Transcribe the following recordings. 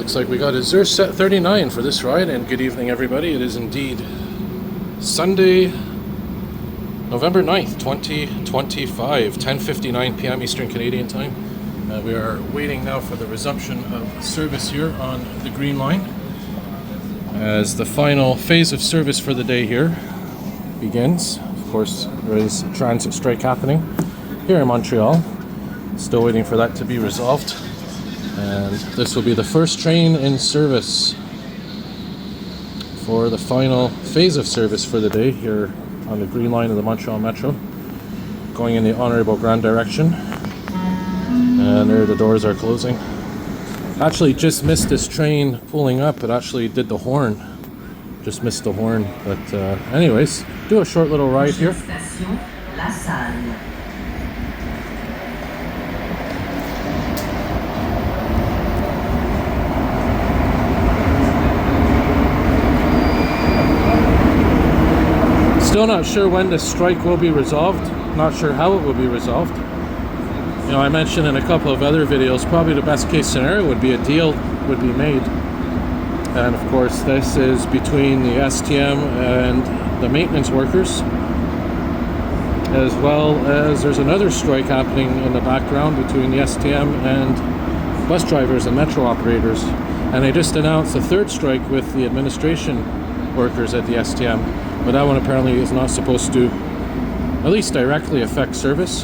Looks like we got AZUR set 39 for this ride, and good evening everybody. It is indeed Sunday, November 9th, 2025, 10:59 p.m. Eastern Canadian Time. We are waiting now for the resumption of service here on the Green Line as the final phase of service for the day here begins. Of course, there is a transit strike happening here in Montreal. Still waiting for that to be resolved. And this will be the first train in service for the final phase of service for the day here on the Green Line of the Montreal Metro, going in the Honoré-Beugrand direction. And there the doors are closing. Actually just missed this train pulling up. It actually did the horn. Just missed the horn. But anyways, do a short little ride here. Still not sure when the strike will be resolved. Not sure how it will be resolved. You know, I mentioned in a couple of other videos, probably the best case scenario would be a deal would be made. And of course, this is between the STM and the maintenance workers, as well as there's another strike happening in the background between the STM and bus drivers and metro operators. And they just announced a third strike with the administration workers at the STM. But that one apparently is not supposed to, at least directly, affect service.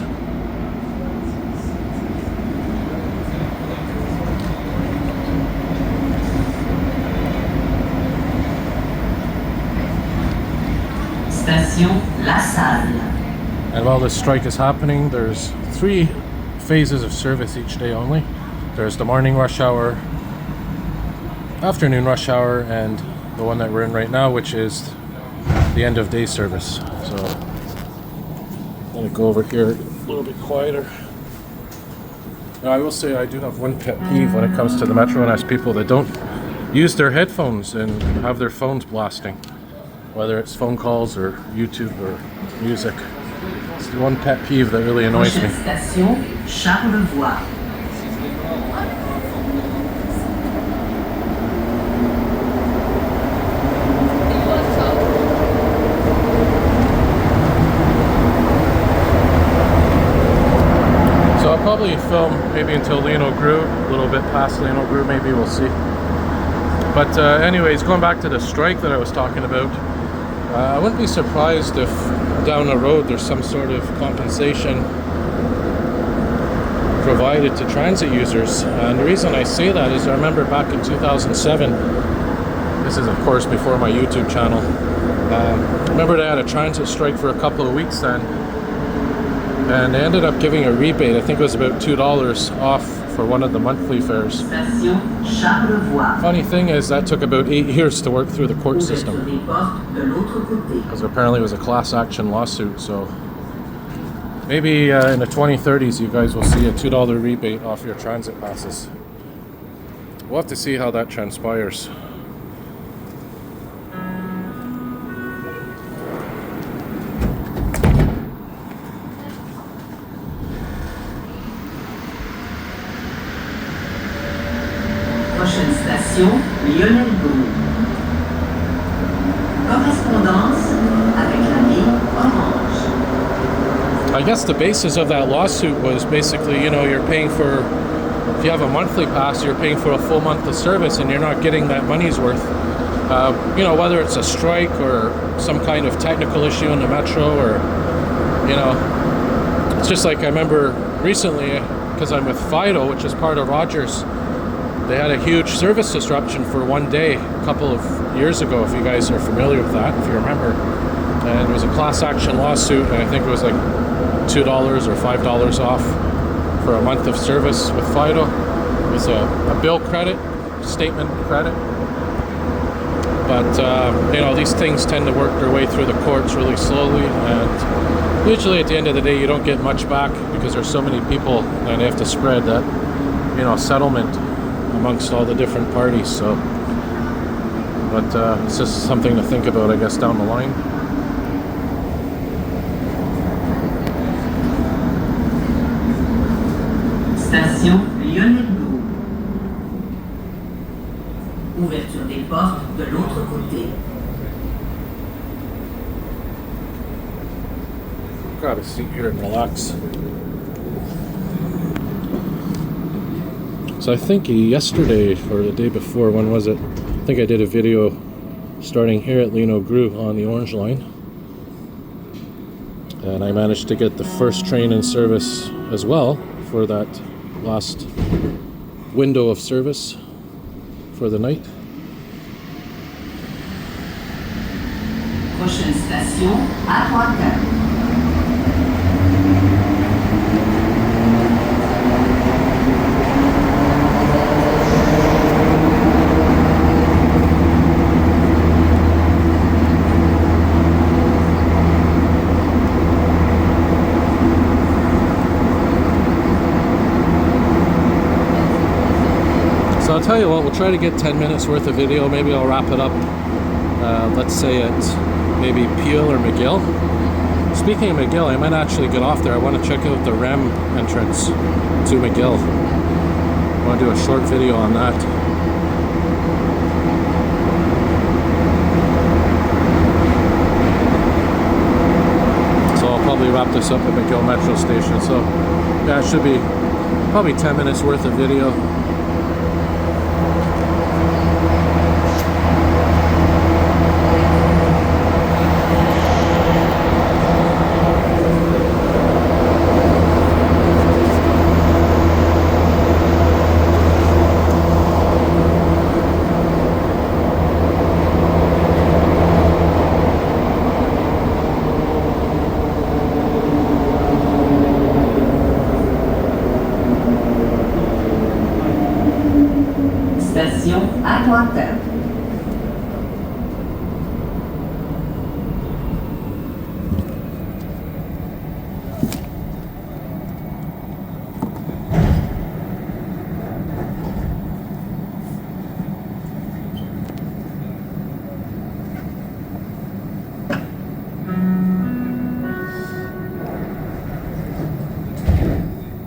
Station La Salle. And while this strike is happening, there's 3 phases of service each day only. There's the morning rush hour, afternoon rush hour, and the one that we're in right now, which is the end of day service. So I'm gonna go over here a little bit quieter. Now, I will say I do have one pet peeve when it comes to the Metro, and that's people that don't use their headphones and have their phones blasting, whether it's phone calls or YouTube or music. It's the one pet peeve that really annoys me. Station Charlevoix. Probably film maybe until Honoré-Beugrand, a little bit past Honoré-Beugrand, maybe, we'll see. But anyways, going back to the strike that I was talking about, I wouldn't be surprised if down the road there's some sort of compensation provided to transit users. And the reason I say that is I remember back in 2007, this is of course before my YouTube channel, I remember they had a transit strike for a couple of weeks then. And they ended up giving a rebate. I think it was about $2 off for one of the monthly fares. Funny thing is that took about 8 years to work through the court system, because apparently it was a class action lawsuit. So maybe in the 2030s you guys will see a $2 rebate off your transit passes. We'll have to see how that transpires. Prochaine station, Montreal. Correspondance avec la ligne orange. I guess the basis of that lawsuit was basically, you know, you're paying for, if you have a monthly pass, you're paying for a full month of service and you're not getting that money's worth. You know, whether it's a strike or some kind of technical issue in the Metro, or, you know, it's just like I remember recently, because I'm with Fido, which is part of Rogers. They had a huge service disruption for one day a couple of years ago, if you guys are familiar with that, if you remember. And it was a class action lawsuit, and I think it was like $2 or $5 off for a month of service with Fido. It was a bill credit, statement credit. But, you know, these things tend to work their way through the courts really slowly, and usually at the end of the day you don't get much back because there's so many people and they have to spread that, you know, settlement amongst all the different parties. So, but it's just something to think about, I guess, down the line. Station Honoré-Beugrand. Ouverture des portes de l'autre côté. Grab a seat here and relax. So I think yesterday or the day before, when was it? I think I did a video starting here at Honoré-Beugrand on the Orange Line. And I managed to get the first train in service as well for that last window of service for the night. Prochaine station, A3. So I'll tell you what, we'll try to get 10 minutes worth of video. Maybe I'll wrap it up, let's say at maybe Peel or McGill. Speaking of McGill, I might actually get off there. I want to check out the REM entrance to McGill. I want to do a short video on that. So I'll probably wrap this up at McGill Metro Station. So yeah, it should be probably 10 minutes worth of video. Station A3.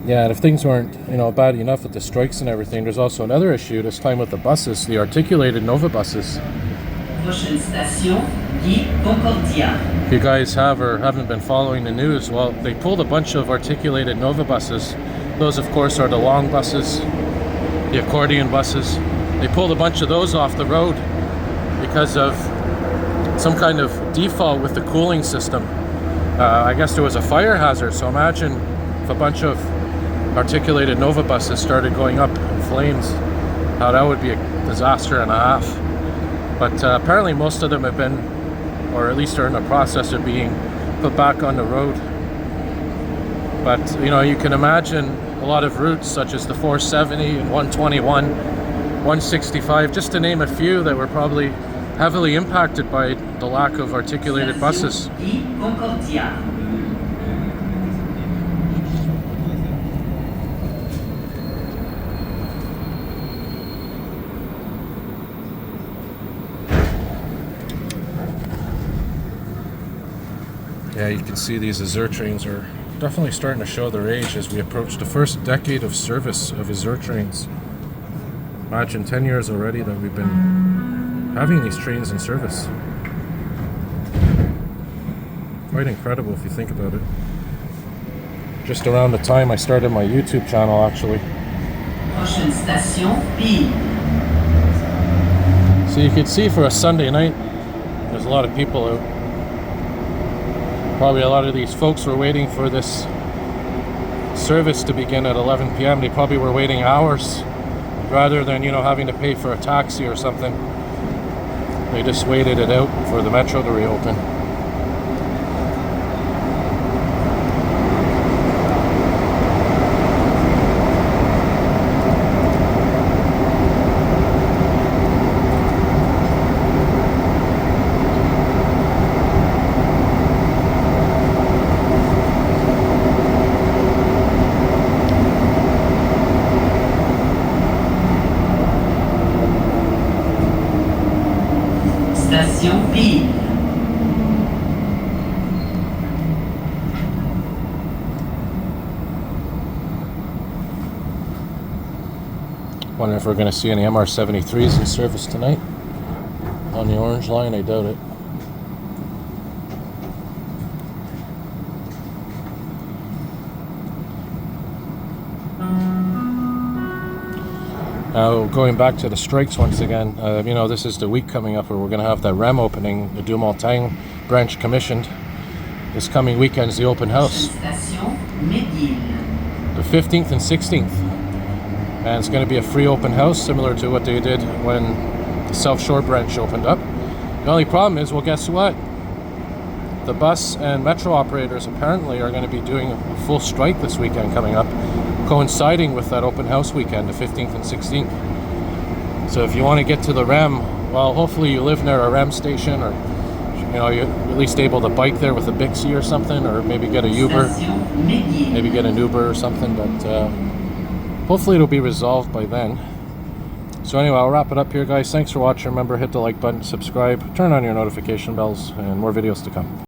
Yeah, and if things weren't, bad enough with the strikes and everything, there's also another issue, this time with the buses, the articulated Nova buses. Prochaine station, Guy Concordia. If you guys have or haven't been following the news, well, they pulled a bunch of articulated Nova buses. Those, of course, are the long buses, the accordion buses. They pulled a bunch of those off the road because of some kind of default with the cooling system. I guess there was a fire hazard, so imagine if a bunch of articulated Nova buses started going up in flames, how that would be a disaster and a half. But apparently most of them have been, or at least are in the process of being put back on the road. But you can imagine a lot of routes such as the 470 and 121, 165, just to name a few, that were probably heavily impacted by the lack of articulated buses. Guy Concordia. Yeah, you can see these AZUR trains are definitely starting to show their age as we approach the first decade of service of AZUR trains. Imagine 10 years already that we've been having these trains in service. Quite incredible if you think about it. Just around the time I started my YouTube channel, actually. Prochaine station, Peel. So you can see for a Sunday night, there's a lot of people out. Probably a lot of these folks were waiting for this service to begin at 11 p.m. They probably were waiting hours rather than, having to pay for a taxi or something. They just waited it out for the metro to reopen. Station Peel. Wonder if we're going to see any MR73s in service tonight on the Orange Line. I doubt it. Now, going back to the strikes once again, you know, this is the week coming up where we're going to have that REM opening, the Dumontagne branch commissioned. This coming weekend's the open house. Station McGill. The 15th and 16th. And it's going to be a free open house, similar to what they did when the South Shore branch opened up. The only problem is, well, guess what? The bus and metro operators apparently are going to be doing a full strike this weekend coming up, coinciding with that open house weekend, the 15th and 16th. So if you want to get to the REM, well, hopefully you live near a REM station, or you know, you're at least able to bike there with a Bixi or something, or maybe get a Uber, maybe get an Uber or something, but hopefully it'll be resolved by then. So anyway, I'll wrap it up here, guys. Thanks for watching. Remember, hit the like button, subscribe, turn on your notification bells, and more videos to come.